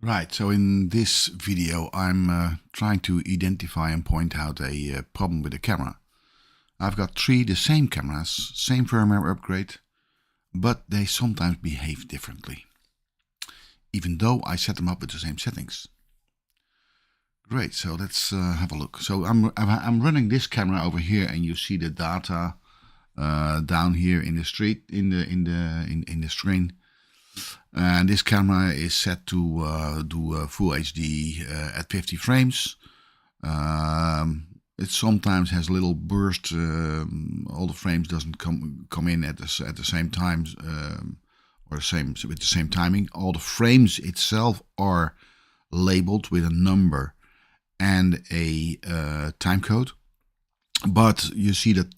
Right, so in this video I'm trying to identify and point out a problem with the camera. I've got three the same cameras, same firmware upgrade, but they sometimes behave differently, even though I set them up with the same settings. Great, so let's have a look. So I'm running this camera over here, and you see the data down here in the street in the screen. And this camera is set to do full HD at 50 frames. It sometimes has a little burst. All the frames doesn't come in at the same time or with the same timing. All the frames itself are labeled with a number and a time code. But you see that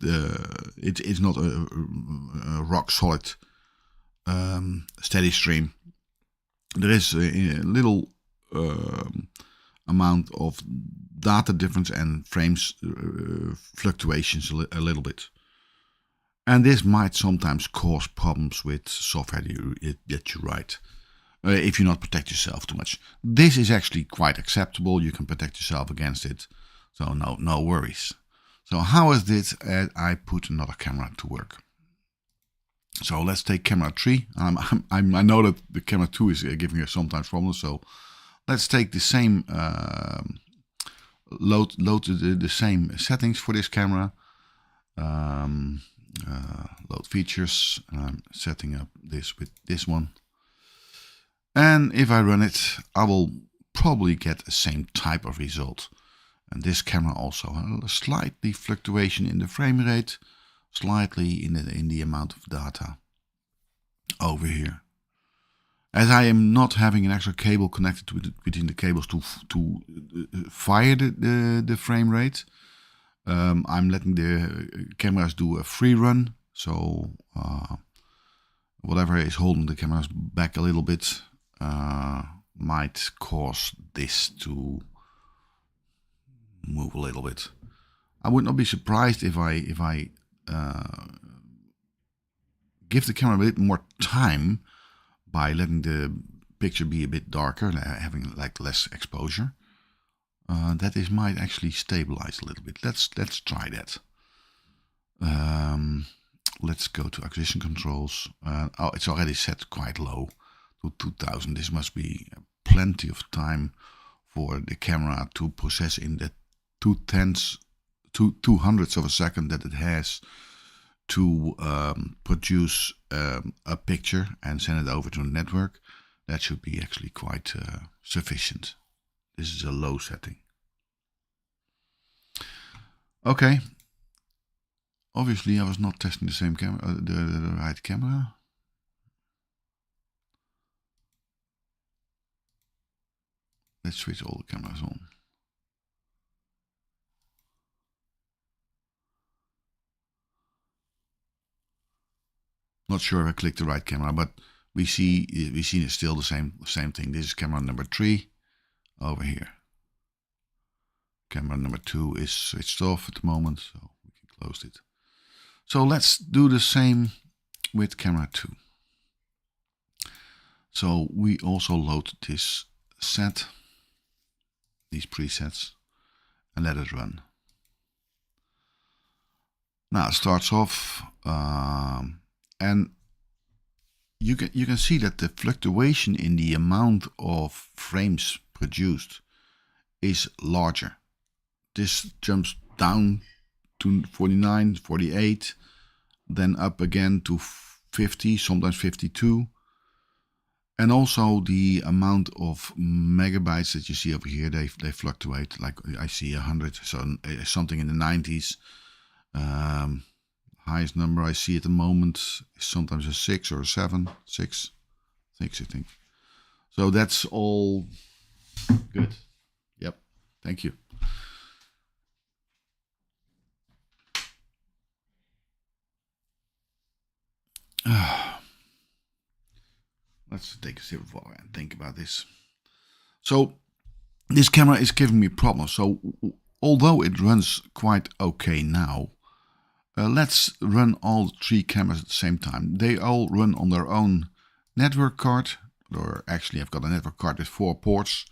it is not a rock solid steady stream. There is a little amount of data difference and frames fluctuations a little bit, and this might sometimes cause problems with software that you write if you not protect yourself too much. This is actually quite acceptable. You can protect yourself against it, so no worries. So how is this? I put another camera to work. So let's take camera 3. I know that the camera 2 is giving us sometimes problems. So let's take the same load the same settings for this camera. Load features. I'm setting up this with this one. And if I run it, I will probably get the same type of result. And this camera also has a slightly fluctuation in the frame rate. Slightly in the amount of data over here. As I am not having an extra cable connected between the cables to fire the frame rate, I'm letting the cameras do a free run. So whatever is holding the cameras back a little bit might cause this to move a little bit. I would not be surprised if I give the camera a bit more time by letting the picture be a bit darker, having like less exposure. That might actually stabilize a little bit. Let's try that. Let's go to acquisition controls. Oh, it's already set quite low to 2000. This must be plenty of time for the camera to process in the 2/200ths of a second that it has to produce a picture and send it over to the network. That should be actually quite sufficient. This is a low setting. Okay. Obviously, I was not testing the same camera, the right camera. Let's switch all the cameras on. Not sure if I clicked the right camera, but we see it's still the same thing. This is camera number 3 over here. Camera number 2 is switched off at the moment, so we can close it. So let's do the same with camera 2. So we also load this set, these presets, and let it run. Now it starts off, and you can see that the fluctuation in the amount of frames produced is larger. This jumps down to 49, 48, then up again to 50, sometimes 52. And also the amount of megabytes that you see over here, they fluctuate. Like I see 100, so something in the 90s. Highest number I see at the moment is sometimes a 6 or a 7. 6 I think. So that's all good. Yep, thank you. Let's take a sip of water and think about this. So this camera is giving me problems. So although it runs quite okay now, let's run all 3 cameras at the same time. They all run on their own network card, or actually I've got a network card with 4 ports,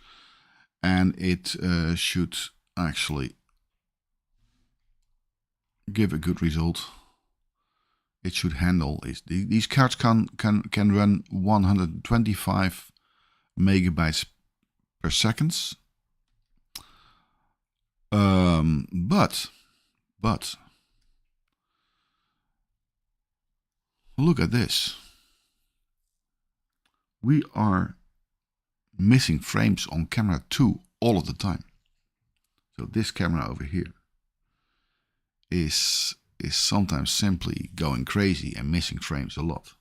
and it should actually give a good result. It should handle it. These cards can run 125 megabytes per second. But look at this. We are missing frames on camera 2 all of the time. So this camera over here is sometimes simply going crazy and missing frames a lot.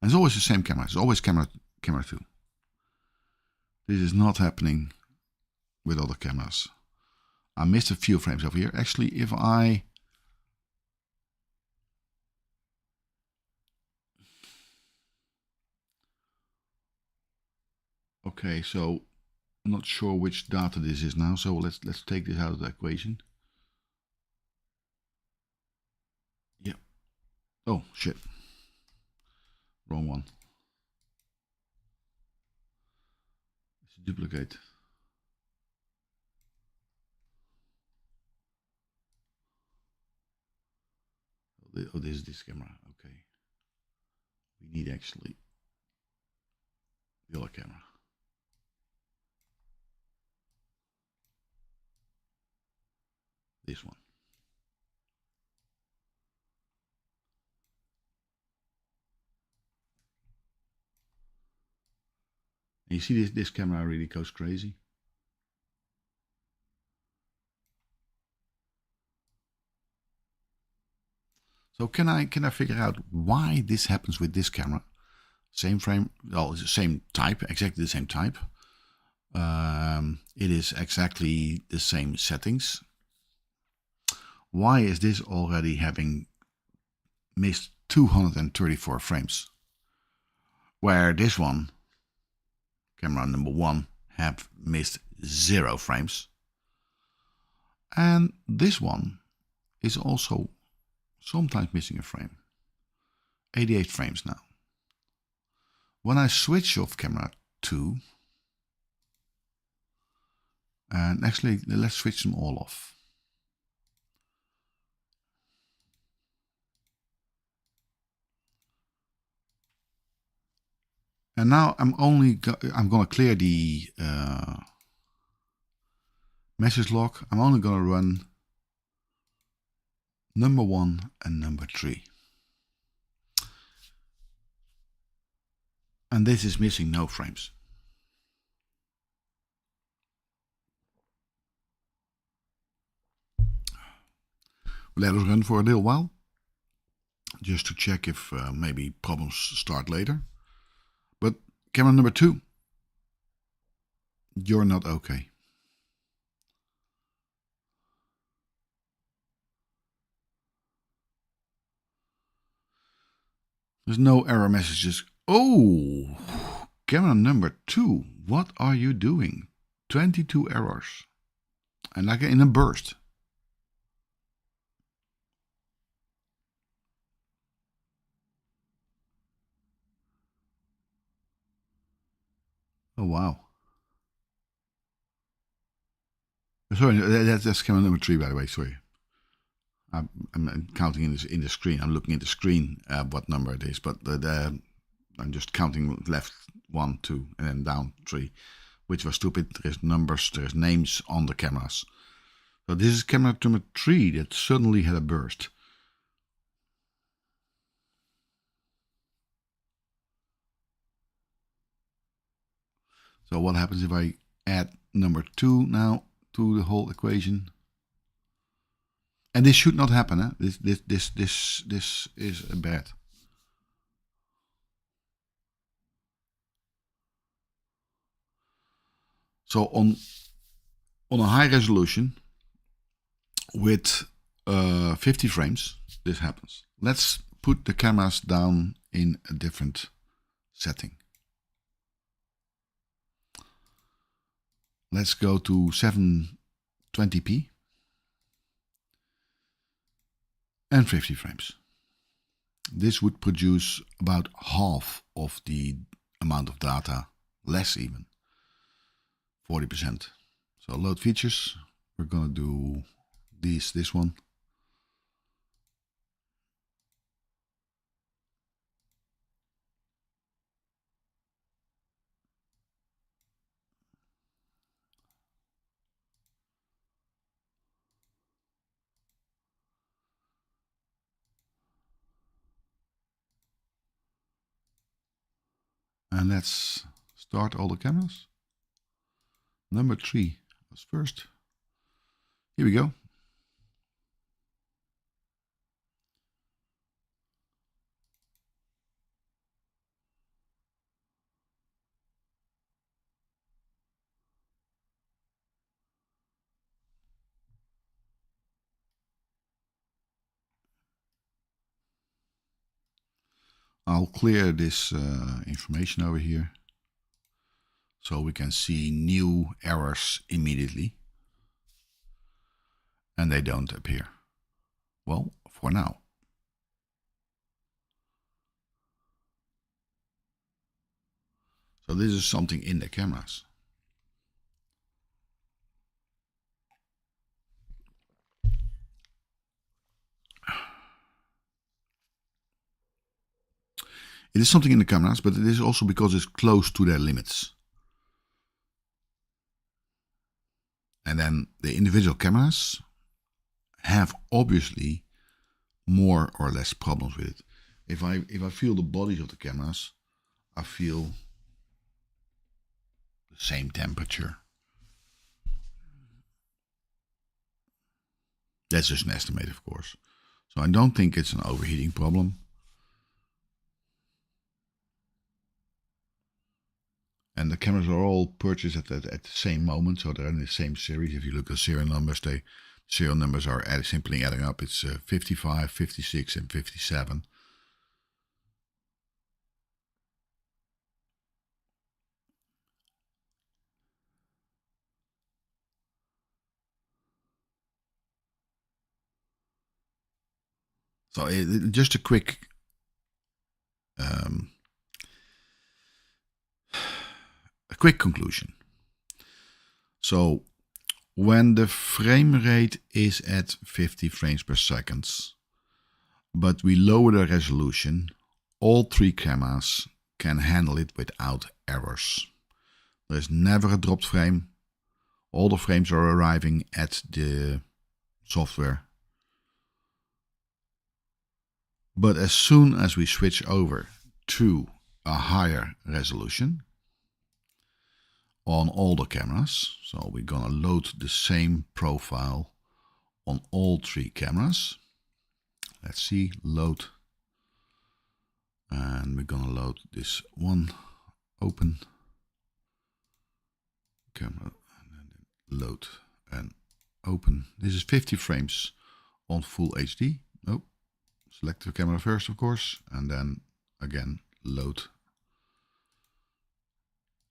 And it's always the same camera. It's always camera 2. This is not happening with other cameras. I missed a few frames over here. Actually, if I okay, so I'm not sure which data this is now, so let's take this out of the equation. Yeah. Oh shit. Wrong one. It's a duplicate. Oh, this is this camera. Okay. We need actually the other camera. This one. And you see this camera really goes crazy. So can I figure out why this happens with this camera? Same frame, well, it's the same type, exactly the same type. It is exactly the same settings. Why is this already having missed 234 frames? Where this one, camera number 1, have missed 0 frames. And this one is also sometimes missing a frame. 88 frames now. When I switch off camera 2, and actually let's switch them all off. And now I'm going to clear the message log. I'm only going to run number 1 and number 3. And this is missing no frames. Let us run for a little while, just to check if maybe problems start later. But camera number 2, you're not okay. There's no error messages. Oh, camera number 2, what are you doing? 22 errors. And like in a burst. Oh, wow. Sorry, that's camera number 3, by the way, sorry. I'm counting in the screen. I'm looking at the screen what number it is, but I'm just counting left 1, 2, and then down 3, which was stupid. There's numbers, there's names on the cameras. So this is camera number 3 that suddenly had a burst. So what happens if I add number 2 now to the whole equation? And this should not happen. Huh? This is bad. So on a high resolution with 50 frames, this happens. Let's put the cameras down in a different setting. Let's go to 720p and 50 frames. this would produce about half of the amount of data, less even, 40%. So load features, we're gonna do this one. And let's start all the cameras. Number 3 was first. Here we go. I'll clear this information over here so we can see new errors immediately and they don't appear. Well, for now. So this is something in the cameras. It is something in the cameras, but it is also because it's close to their limits. And then the individual cameras have obviously more or less problems with it. If I feel the bodies of the cameras, I feel the same temperature. That's just an estimate, of course. So I don't think it's an overheating problem. And the cameras are all purchased at the same moment, so they're in the same series. If you look at serial numbers, serial numbers are simply adding up. It's 55, 56, and 57. So just a quick conclusion. So when the frame rate is at 50 frames per second, but we lower the resolution, all 3 cameras can handle it without errors. There's never a dropped frame. All the frames are arriving at the software. But as soon as we switch over to a higher resolution on all the cameras, so we're gonna load the same profile on all 3 cameras. Let's see, load, and we're gonna load this one, open camera, and then load and open. This is 50 frames on full HD. Nope. Select the camera first, of course, and then again load,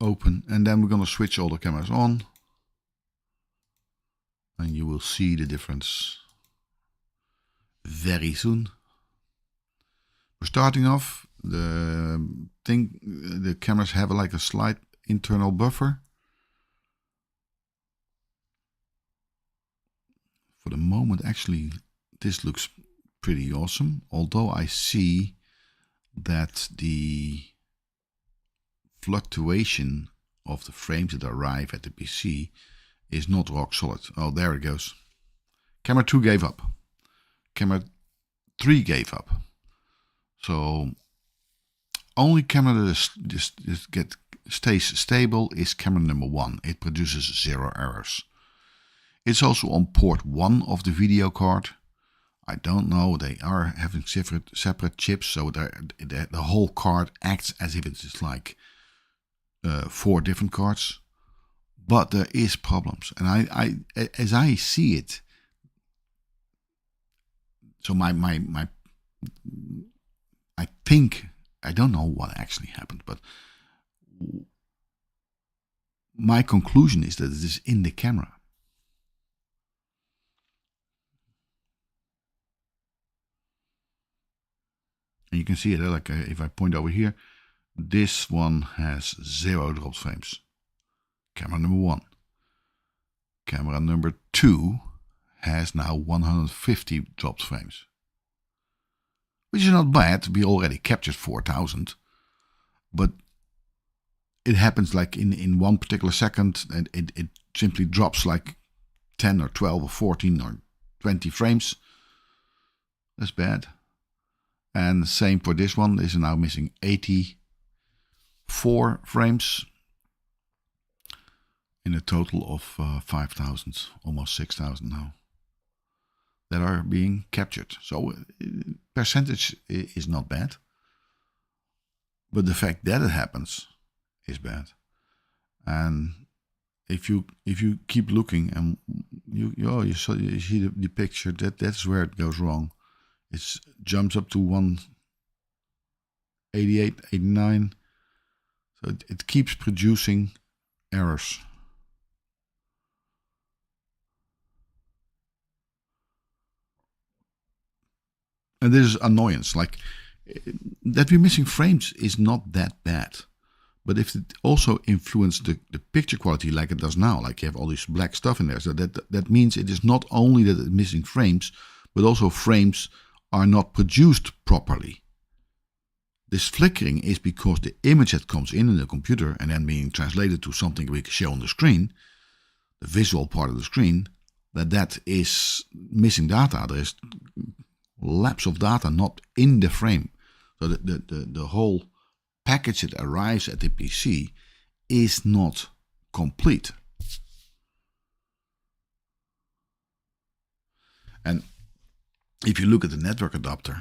open, and then we're going to switch all the cameras on, and you will see the difference very soon. We're starting off, the cameras have like a slight internal buffer. For the moment, actually, this looks pretty awesome, although I see that the fluctuation of the frames that arrive at the PC is not rock solid. Oh, there it goes. Camera 2 gave up. Camera 3 gave up. So only camera that stays stable is camera number 1. It produces 0 errors. It's also on port 1 of the video card. I don't know, they are having separate chips, so the whole card acts as if it's like 4 different cards. But there is problems, and I as I see it, so I think, I don't know what actually happened, but my conclusion is that it is in the camera. And you can see it, like if I point over here, this one has 0 dropped frames. Camera number 1. Camera number 2 has now 150 dropped frames. Which is not bad, we already captured 4000. But it happens like in one particular second, and it simply drops like 10 or 12 or 14 or 20 frames. That's bad. And same for this one. This is now missing 84 frames in a total of 5,000, almost 6,000 now, that are being captured. So percentage is not bad, but the fact that it happens is bad. And if you keep looking and you see the picture, that's where it goes wrong. It jumps up to 188, 89. So it keeps producing errors. And this is annoyance. Like that we're missing frames is not that bad. But if it also influences the picture quality like it does now, like you have all this black stuff in there, so that means it is not only that it's missing frames, but also frames are not produced properly. This flickering is because the image that comes in the computer and then being translated to something we can show on the screen, the visual part of the screen, that is missing data. There is lapse of data not in the frame. So the whole package that arrives at the PC is not complete. And if you look at the network adapters,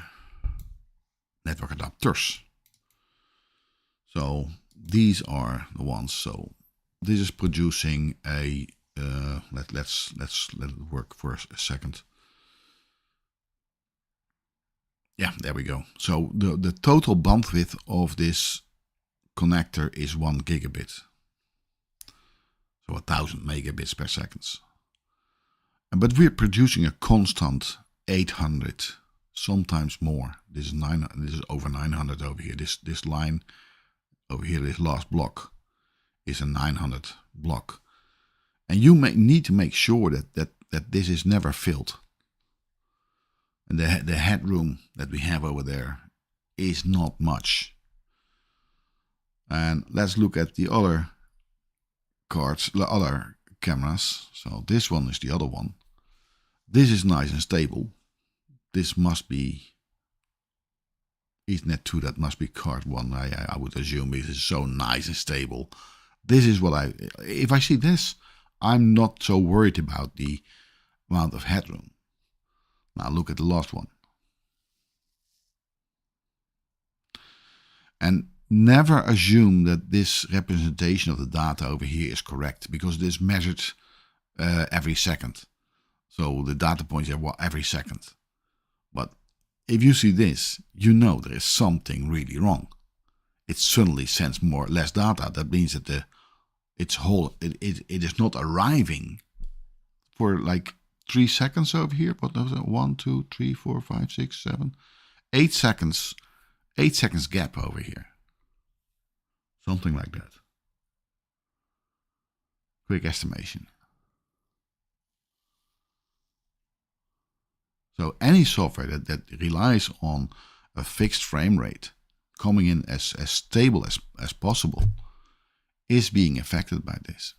so these are the ones. So this is producing a let's let it work for a second. Yeah, there we go. So the total bandwidth of this connector is 1 gigabit. So 1000 megabits per second. But we're producing a constant 800, sometimes more. This is over 900 over here. This line over here, this last block, is a 900 block. And you need to make sure that this is never filled. And the headroom that we have over there is not much. And let's look at the other cards, the other cameras. So this one is the other one. This is nice and stable. This must be Ethernet 2, that must be card 1. I would assume it is so nice and stable. This is what if I see this, I'm not so worried about the amount of headroom. Now look at the last one. And never assume that this representation of the data over here is correct, because it is measured every second. So the data points are every second. But if you see this, you know there is something really wrong. It suddenly sends less data. That means that it is not arriving for like 3 seconds over here. What was that? 1, 2, 3, 4, 5, 6, 7, 8 seconds. 8 seconds gap over here. Something like that. Quick estimation. So any software that relies on a fixed frame rate coming in as stable as possible is being affected by this.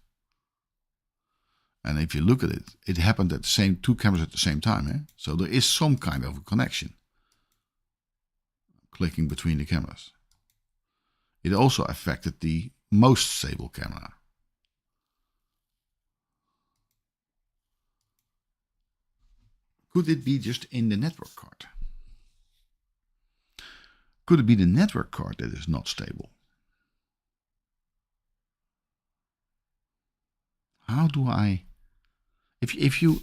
And if you look at it, it happened at the same 2 cameras at the same time. Eh? So there is some kind of a connection. Clicking between the cameras. It also affected the most stable camera. Could it be just in the network card? Could it be the network card that is not stable? How do I? If you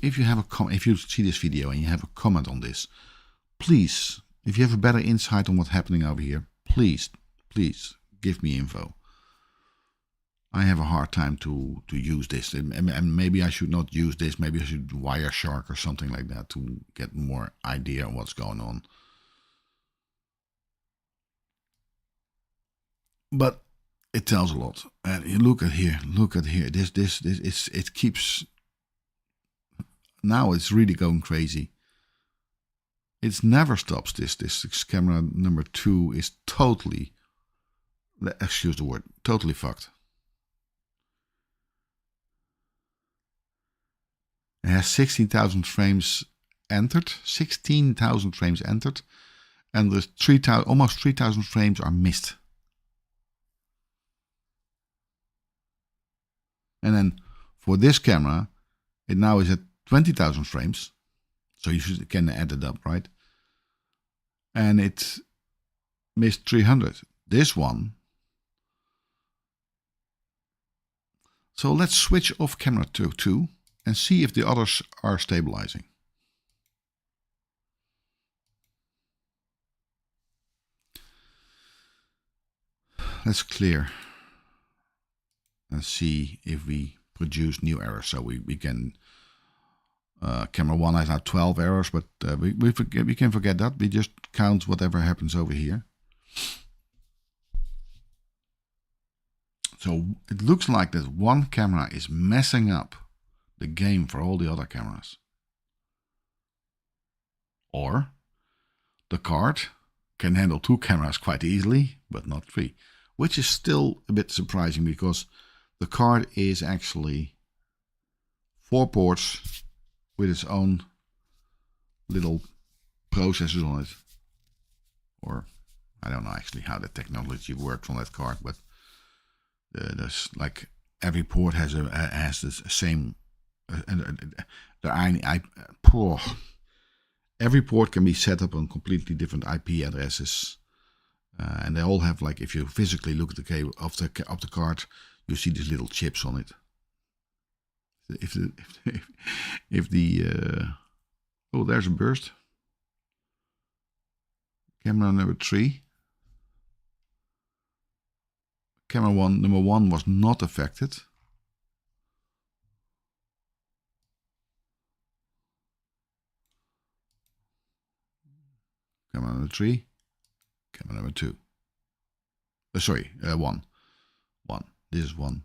see this video and you have a comment on this, please, if you have a better insight on what's happening over here, please give me info. I have a hard time to use this, and maybe I should not use this. Maybe I should Wireshark or something like that to get more idea on what's going on. but it tells a lot. And you look at here. This it keeps. Now it's really going crazy. It never stops. This camera number 2 is totally, excuse the word, totally fucked. It has 16,000 frames entered, 16,000 frames entered, and there's almost 3,000 frames are missed. And then for this camera, it now is at 20,000 frames. So you can add it up, right? And it missed 300. This one. So let's switch off camera 2 and see if the others are stabilizing. Let's clear and see if we produce new errors. So we can. Camera 1 has now 12 errors, but we can forget that. We just count whatever happens over here. So it looks like that one camera is messing up the game for all the other cameras. Or the card can handle 2 cameras quite easily, but not 3. Which is still a bit surprising because the card is actually 4 ports with its own little processors on it. Or I don't know actually how the technology works on that card, but there's like every port has the same. Every port can be set up on completely different IP addresses, and they all have, like, if you physically look at the cable of the card, you see these little chips on it. Oh, there's a burst. Camera number 3. Camera number 1 was not affected. Camera number 3. Camera number 2. Sorry, 1. This is 1.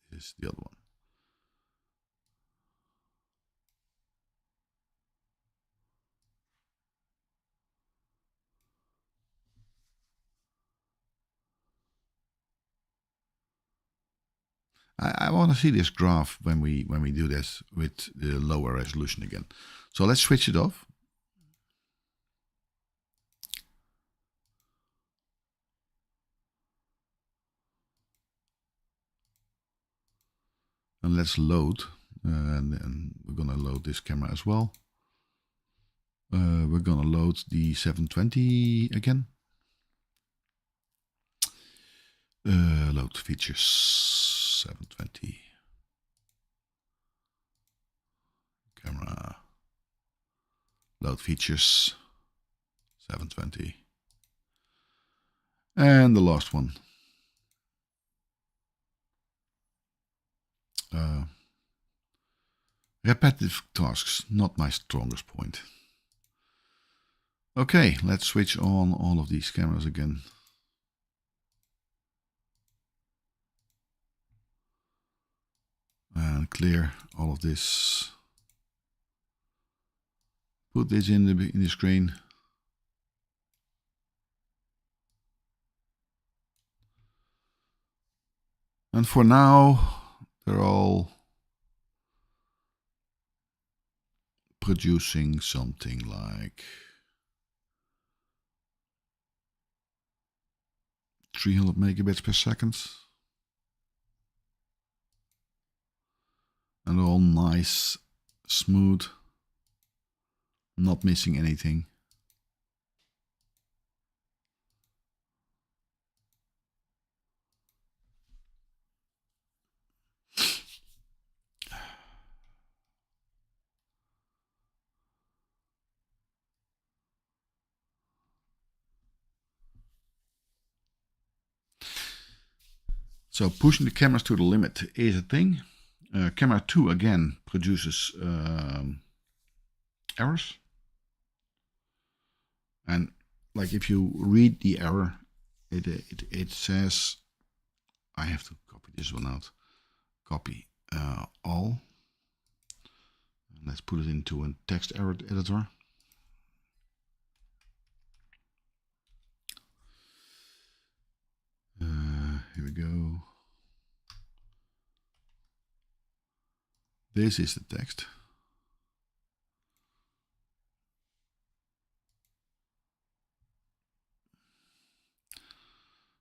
This is the other one. I want to see this graph when we do this with the lower resolution again. So let's switch it off. And let's load. And we're going to load this camera as well. We're going to load the 720 again. Load features 720. Camera. Load features 720. And the last one. Repetitive tasks, not my strongest point. Okay, let's switch on all of these cameras again. And clear all of this. Put this in the screen. And for now, they're all producing something like 300 megabits per second. And all nice, smooth, not missing anything. So pushing the cameras to the limit is a thing. Camera 2 again produces errors. And like if you read the error, it says I have to copy this one out. Copy all. Let's put it into a text editor. Here we go. This is the text.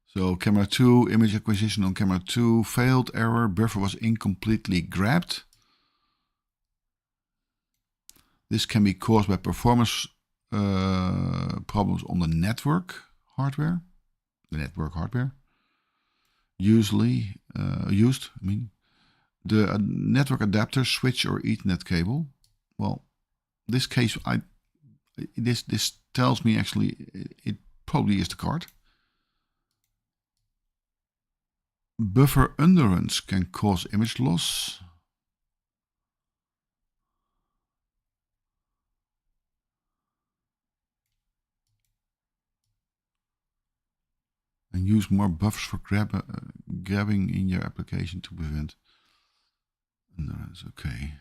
So camera 2, image acquisition on camera 2 failed, error, buffer was incompletely grabbed. This can be caused by performance problems on the network hardware. Usually used, the network adapter, switch or Ethernet cable. Well, this case, this tells me actually it probably is the card. Buffer underruns can cause image loss. And use more buffers for grabbing in your application to prevent underruns. Okay.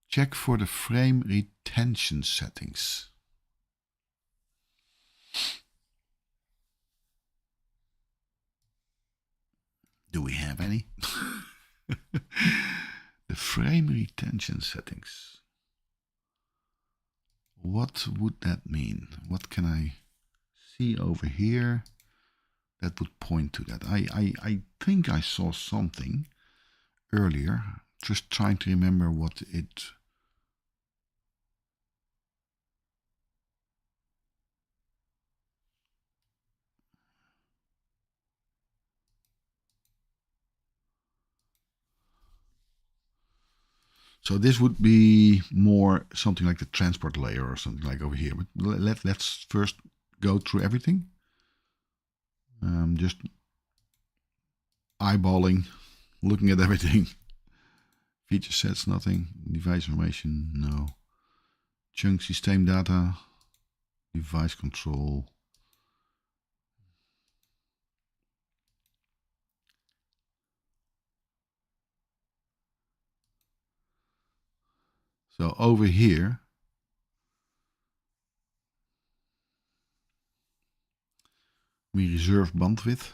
Check for the frame retention settings. Do we have any? The frame retention settings. What would that mean? What can I see over here that would point to that? I think I saw something earlier. Just trying to remember what it... So this would be more something like the transport layer or something like over here. But let's first go through everything. Just eyeballing, looking at everything. Feature sets, nothing. Device information, no. Chunk system data, device control. So over here, we reserve bandwidth.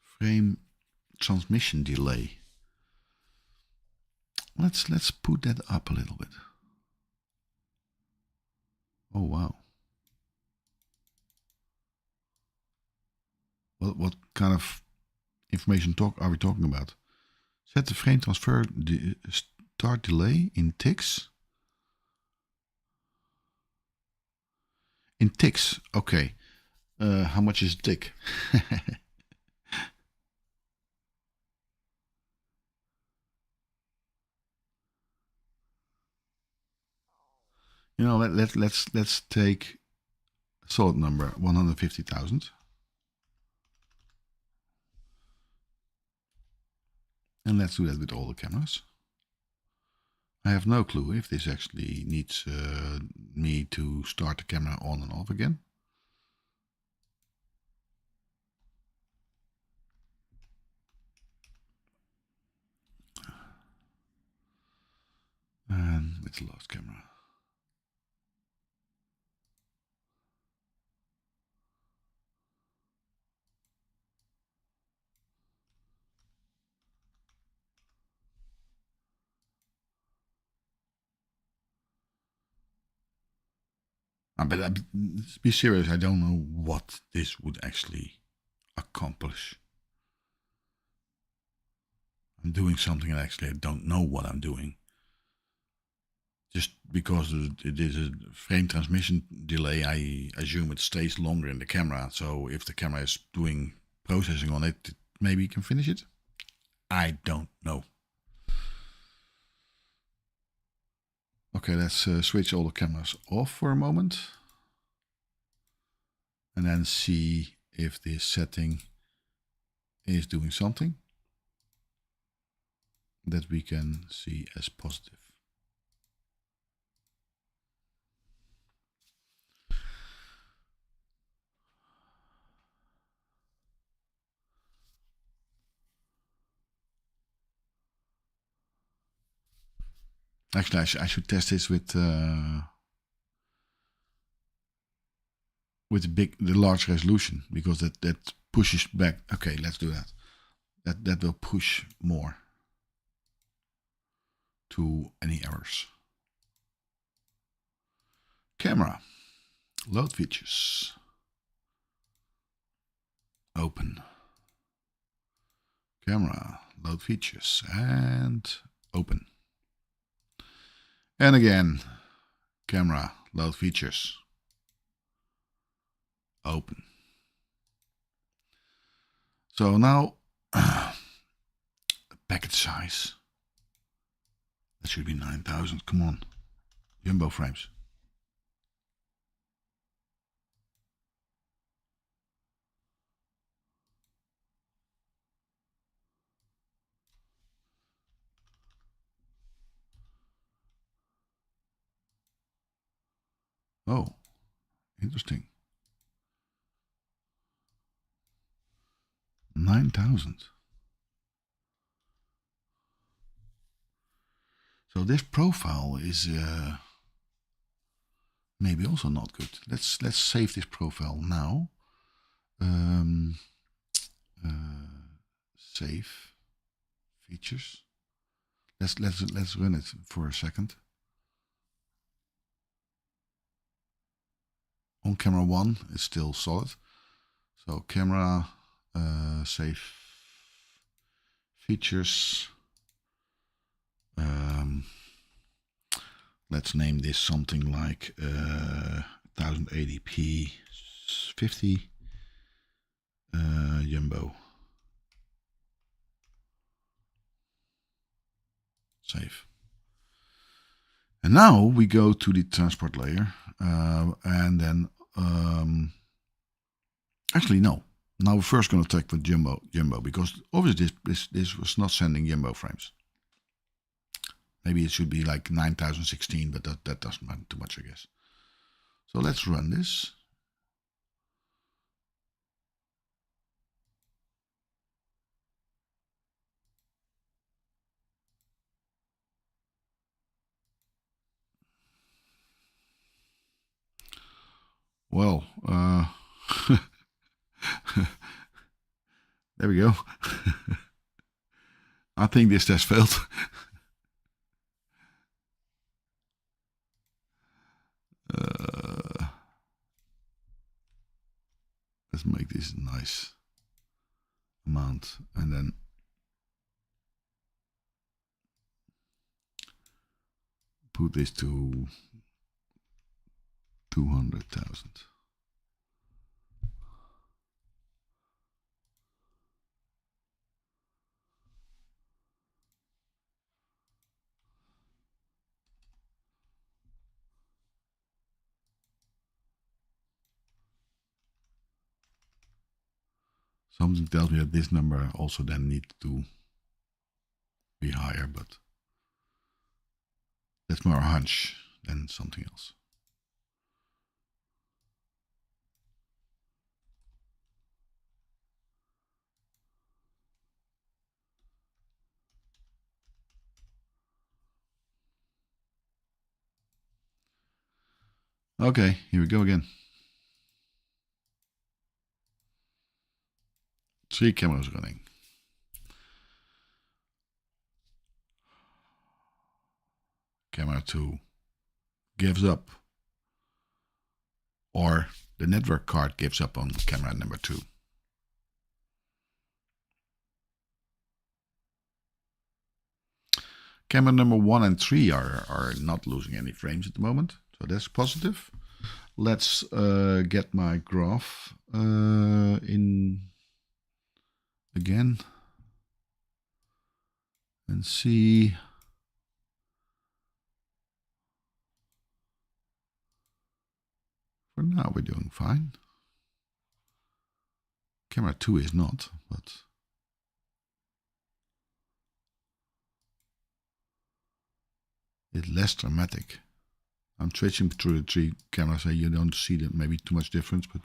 Frame transmission delay. Let's put that up a little bit. Oh wow. What kind of information are we talking about? Set the frame transfer start delay in ticks. In ticks, okay. How much is a tick? You know, let's take a solid number, 150,000. And let's do that with all the cameras. I have no clue if this actually needs me to start the camera on and off again. And with the last camera. But be serious, I don't know what this would actually accomplish. I'm doing something and actually I don't know what I'm doing. Just because it is a frame transmission delay, I assume it stays longer in the camera. So if the camera is doing processing on it, maybe you can finish it. I don't know. Okay, let's switch all the cameras off for a moment. And then see if this setting is doing something that we can see as positive. Actually, I should test this with the large resolution, because that pushes back. Okay, let's do that. That will push more to any errors. Camera, load features, open. Camera, load features, and open. And again, camera, load features, open. So now, packet size. That should be 9,000. Come on, jumbo frames. Oh, interesting. 9,000. So this profile is maybe also not good. Let's save this profile now. Save features. Let's run it for a second. On camera 1 is still solid. So camera, save features. Let's name this something like 1080p 50 jumbo. Save. And now we go to the transport layer, and then actually no. Now we're first going to check with jumbo, because obviously this was not sending jumbo frames. Maybe it should be like 9016, but that doesn't matter too much, I guess. So let's run this. Well, there we go. I think this test failed. Let's make this a nice amount, and then put this to 200,000. Something tells me that this number also then needs to be higher, but that's more a hunch than something else. Okay, here we go again. 3 cameras running. Camera 2 gives up, or the network card gives up on camera number 2. Camera number 1 and 3 are not losing any frames at the moment, so that's positive. Let's get my graph in again and see. For now, we're doing fine. Camera 2 is not, but it's less dramatic. I'm switching through the 3 cameras, so you don't see that maybe too much difference, but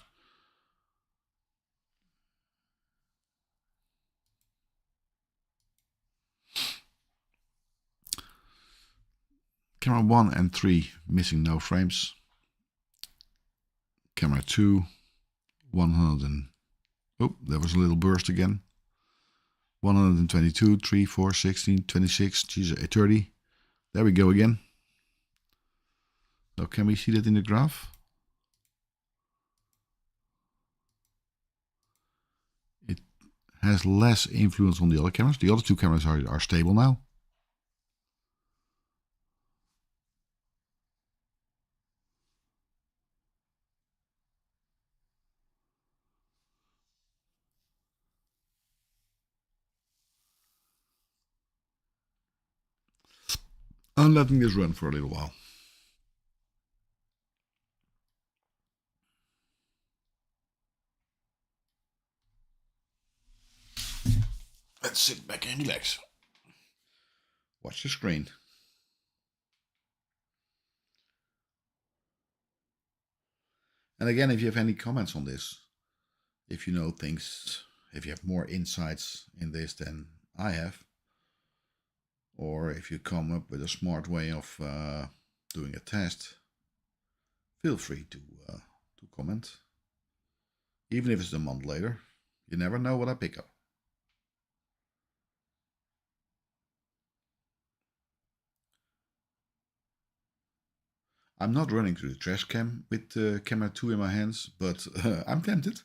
Camera 1 and 3 missing no frames. Camera 2, 100 and... Oh, there was a little burst again. 122, 3, 4, 16, 26, geez, 30. There we go again. So can we see that in the graph? It has less influence on the other cameras. The other two cameras are stable now. I'm letting this run for a little while. Let's sit back and relax. Watch the screen. And again, if you have any comments on this, if you know things, if you have more insights in this than I have, or if you come up with a smart way of doing a test, feel free to comment. Even if it's a month later, you never know what I pick up. I'm not running through the trash can with camera 2 in my hands, but I'm tempted.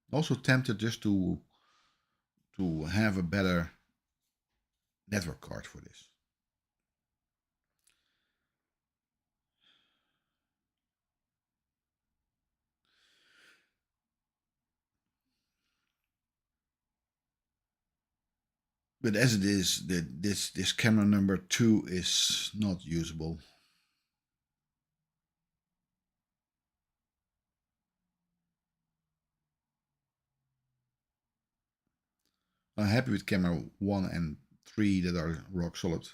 Also tempted just to have a better network card for this. But as it is, this camera number 2 is not usable. I'm happy with camera 1 and 3 that are rock solid.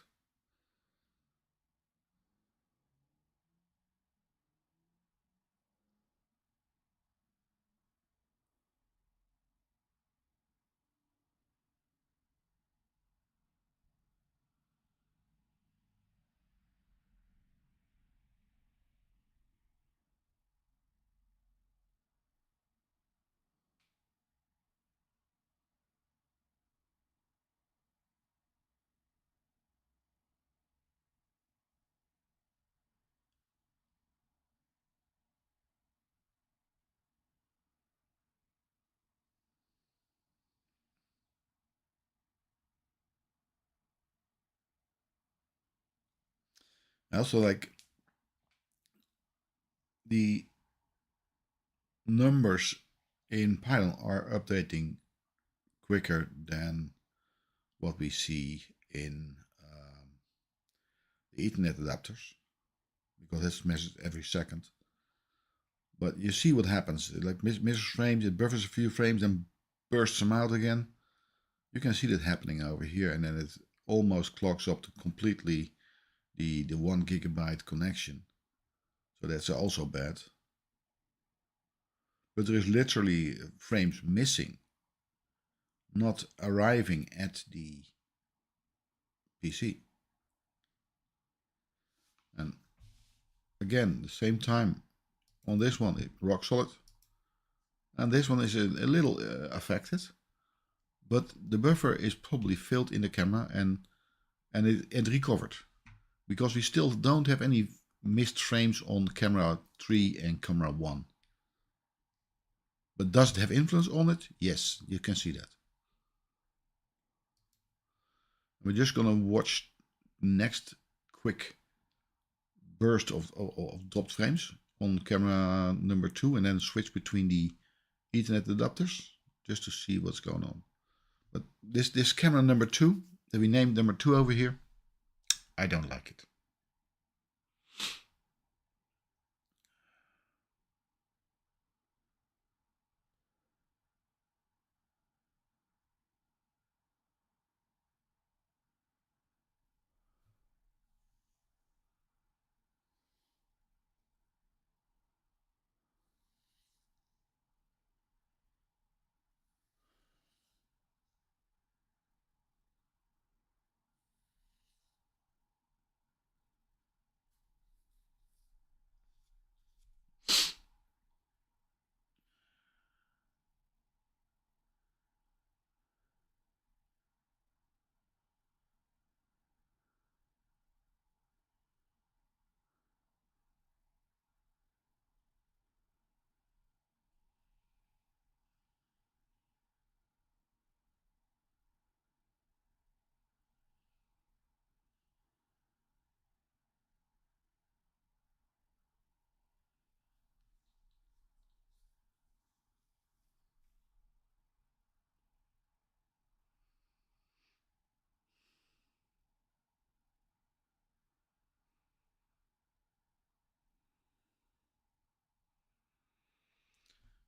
I also like the numbers in Python are updating quicker than what we see in the Ethernet adapters, because that's measured every second. But you see what happens. It like misses frames, it buffers a few frames and bursts them out again. You can see that happening over here, and then it almost clocks up to completely the 1 gigabyte connection. So that's also bad. But there is literally frames missing, not arriving at the PC. And again, the same time on this one, it rock solid. And this one is a little affected, but the buffer is probably filled in the camera and it recovered, because we still don't have any missed frames on camera 3 and camera 1. But does it have influence on it? Yes, you can see that. We're just gonna watch next quick burst of dropped frames on camera number 2 and then switch between the Ethernet adapters just to see what's going on. But this camera number 2 that we named number 2 over here, I don't like it.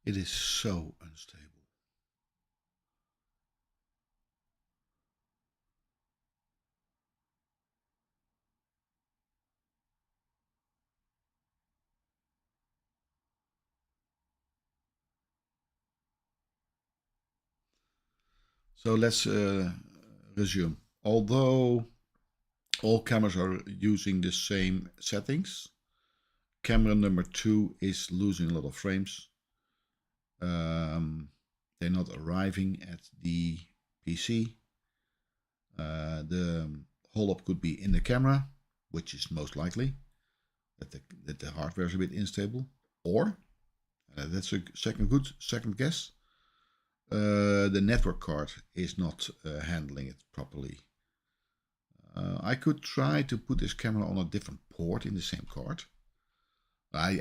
It is so unstable. So let's resume. Although all cameras are using the same settings, camera number 2 is losing a lot of frames. They're not arriving at the PC. The hold-up could be in the camera, which is most likely that the hardware is a bit unstable, or that's a second guess. The network card is not handling it properly. I could try to put this camera on a different port in the same card. I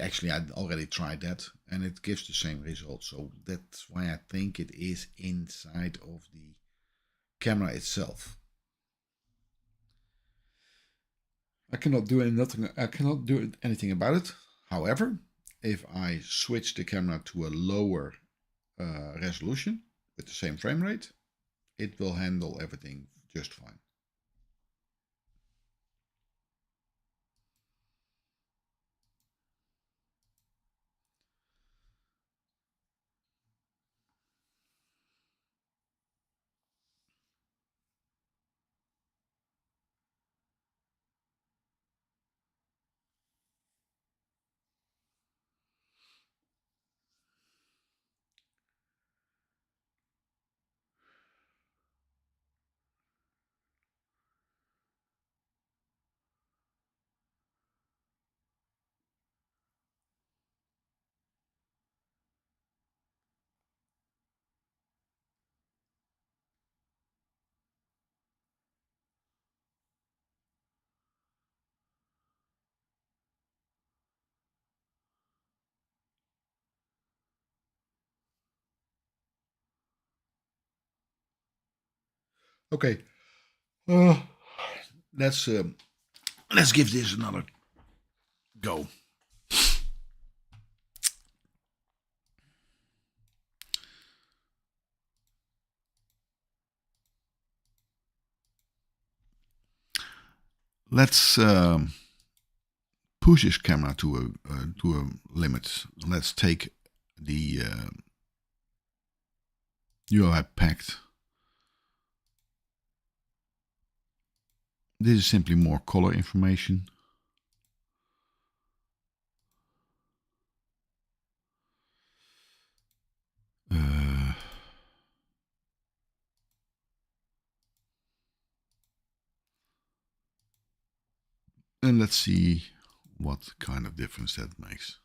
already tried that and it gives the same result. So that's why I think it is inside of the camera itself. I cannot do anything about it. However, if I switch the camera to a lower resolution with the same frame rate, it will handle everything just fine. Okay, uh, let's give this another go. Let's push this camera to a limit. Let's take the UI packed. This is simply more color information. And let's see what kind of difference that makes.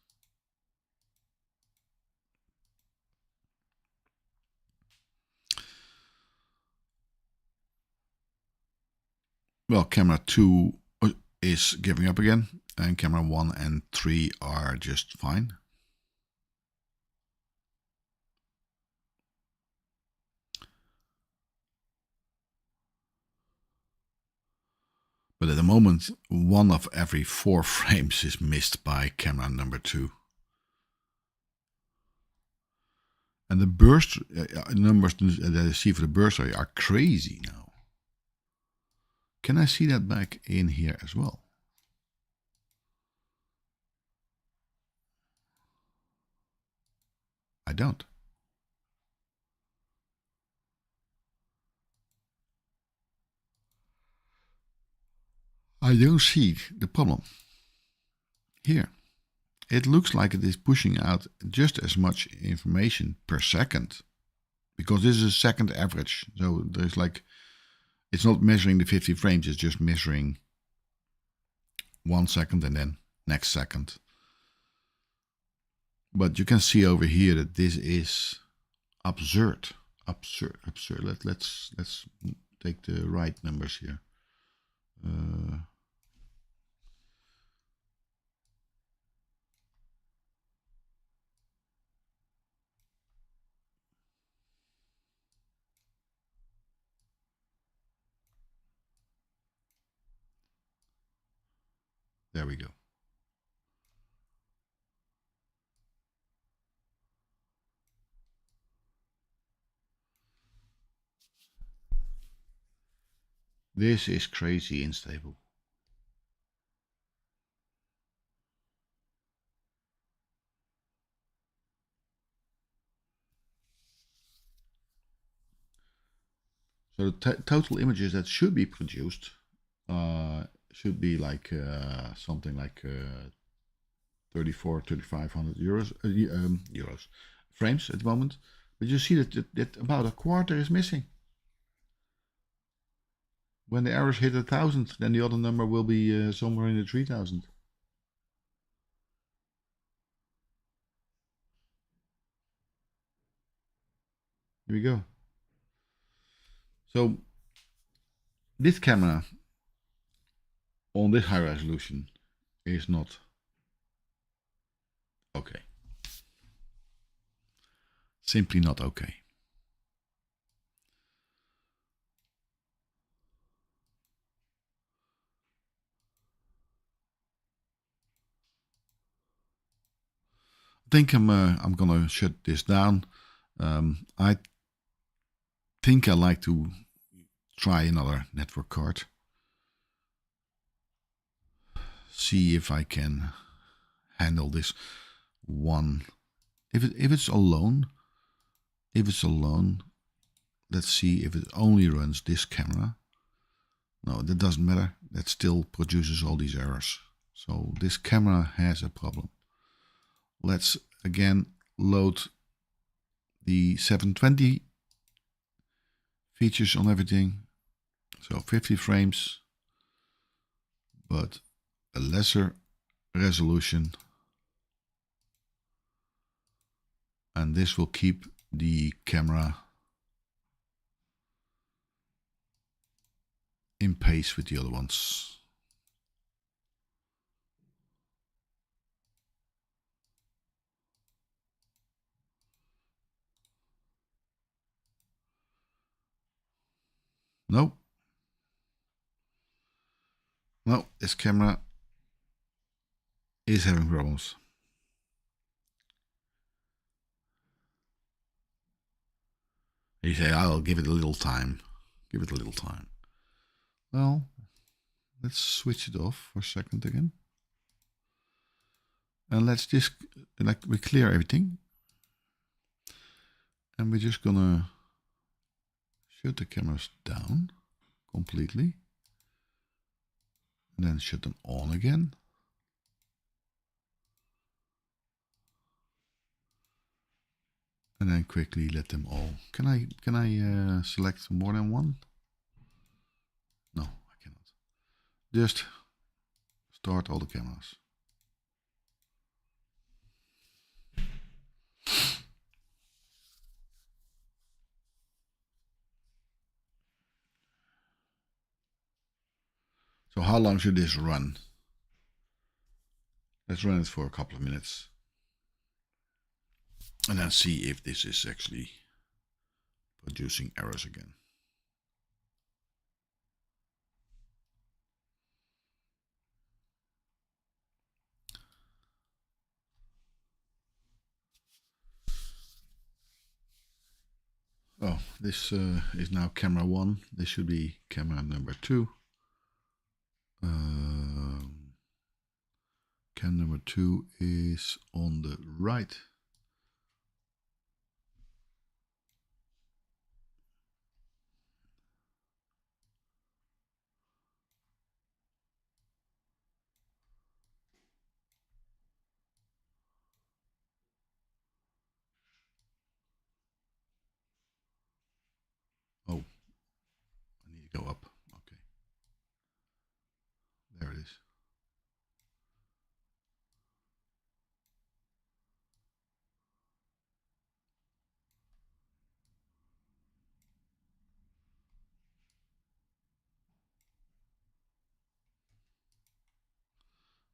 Well, camera 2 is giving up again, and camera 1 and 3 are just fine. But at the moment, 1 of every 4 frames is missed by camera number 2. And the burst numbers that I see for the burst rate are crazy now. Can I see that back in here as well? I don't. I don't see the problem. Here, it looks like it is pushing out just as much information per second, because this is a second average. So there's like, it's not measuring the 50 frames, it's just measuring 1 second and then next second. But you can see over here that this is absurd. Let's take the right numbers here. There we go. This is crazy unstable. So the total images that should be produced should be like something like 3,500 euros frames at the moment. But you see that about a quarter is missing. When the errors hit 1,000, then the other number will be somewhere in the 3,000. Here we go. So this camera on this high resolution is not okay. Simply not okay. I think I'm gonna shut this down. I think I like to try another network card. See if I can handle this one. If it's alone, let's see if it only runs this camera. No, that doesn't matter. That still produces all these errors. So this camera has a problem. Let's again load the 720 features on everything. So 50 frames, but a lesser resolution. And this will keep the camera in pace with the other ones. No, this camera is having problems. You say, I'll give it a little time. Give it a little time. Well, let's switch it off for a second again. And let's just, we clear everything. And we're just gonna shut the cameras down completely. And then shut them on again. And then quickly let them all. Can I select more than one? No, I cannot. Just start all the cameras. So how long should this run? Let's run it for a couple of minutes. And then see if this is actually producing errors again. Oh, this is now camera 1. This should be camera number 2. Cam number 2 is on the right. Oh, I need to go up. Okay. There it is.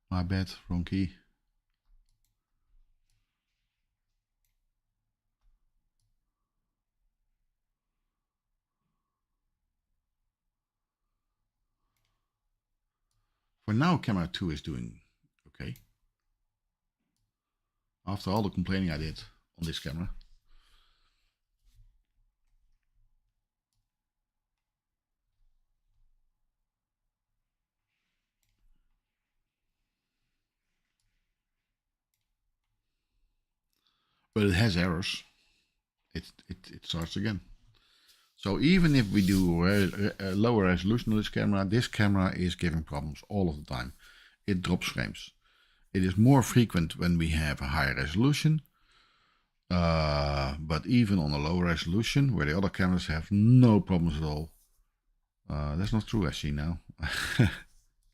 My bad, wrong key. For now, camera 2 is doing okay. After all the complaining I did on this camera. but it has errors. It starts again. So even if we do a lower resolution on this camera is giving problems all of the time. It drops frames. It is more frequent when we have a higher resolution, but even on a lower resolution, where the other cameras have no problems at all. That's not true, I see now.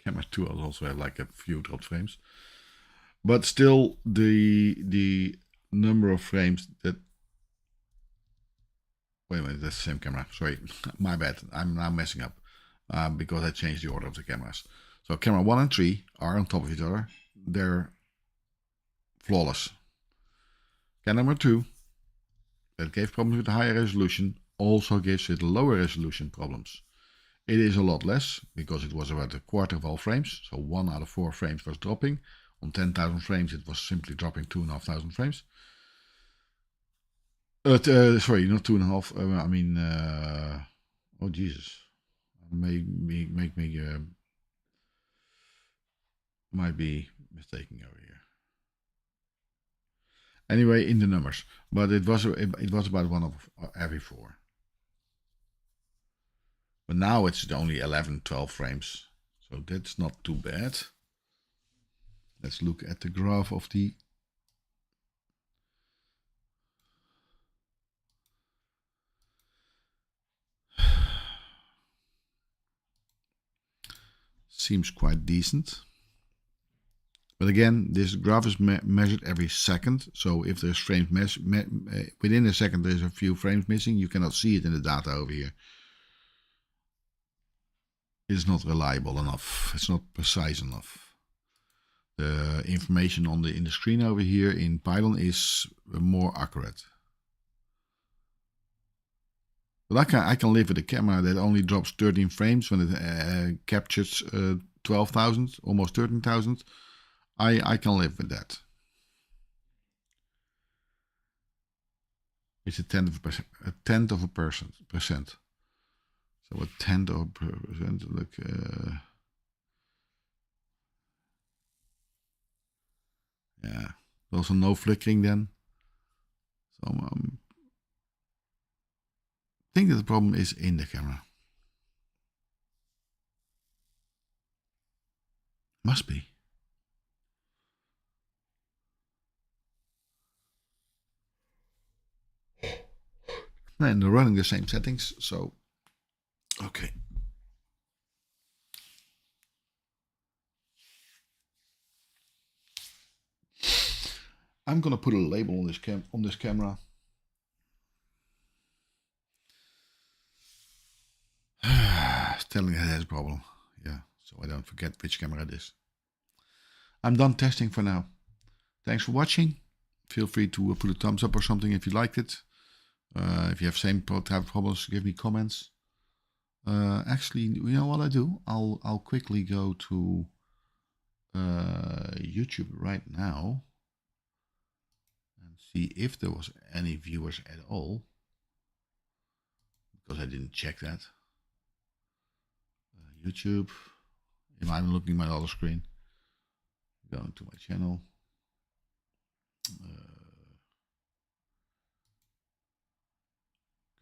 Camera 2 also have like a few dropped frames. But still, the number of frames that... Wait a minute, that's the same camera. Sorry, my bad. I'm now messing up because I changed the order of the cameras. So camera 1 and 3 are on top of each other. They're flawless. Camera 2, that gave problems with the higher resolution, also gives it lower resolution problems. It is a lot less because it was about a quarter of all frames. So 1 out of 4 frames was dropping. On 10,000 frames, it was simply dropping 2,500 frames. Sorry, not 2.5. I mean, oh Jesus, might be mistaking over here. Anyway, in the numbers, but it was about 1 of every 4. But now it's only 11, 12 frames, so that's not too bad. Let's look at the graph of the seems quite decent. But again, this graph is measured every second. So if there's frames within a second, there's a few frames missing. You cannot see it in the data over here. It's not reliable enough. It's not precise enough. The information in the screen over here in Python is more accurate. But I can live with a camera that only drops 13 frames when it captures 12,000, almost 13,000. I can live with that. It's a tenth of a percent. So a tenth of a percent. Look. Yeah. Also no flickering then. So I think that the problem is in the camera. Must be. And they're running the same settings, so okay. I'm gonna put a label on this camera. It's telling it has a problem. Yeah, so I don't forget which camera it is. I'm done testing for now. Thanks for watching. Feel free to put a thumbs up or something if you liked it. If you have same type of problems, give me comments. Actually, you know what I do? I'll quickly go to YouTube right now and see if there was any viewers at all, because I didn't check that. YouTube. I'm looking at my other screen. Going to my channel.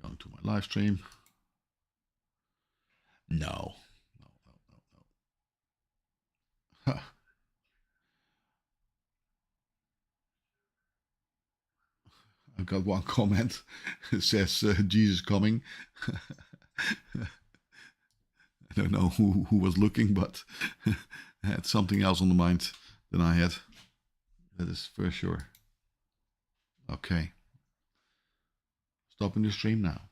Going to my live stream. No. I've got one comment. It says Jesus coming. I don't know who was looking, but had something else on the mind than I had. That is for sure. Okay. Stopping the stream now.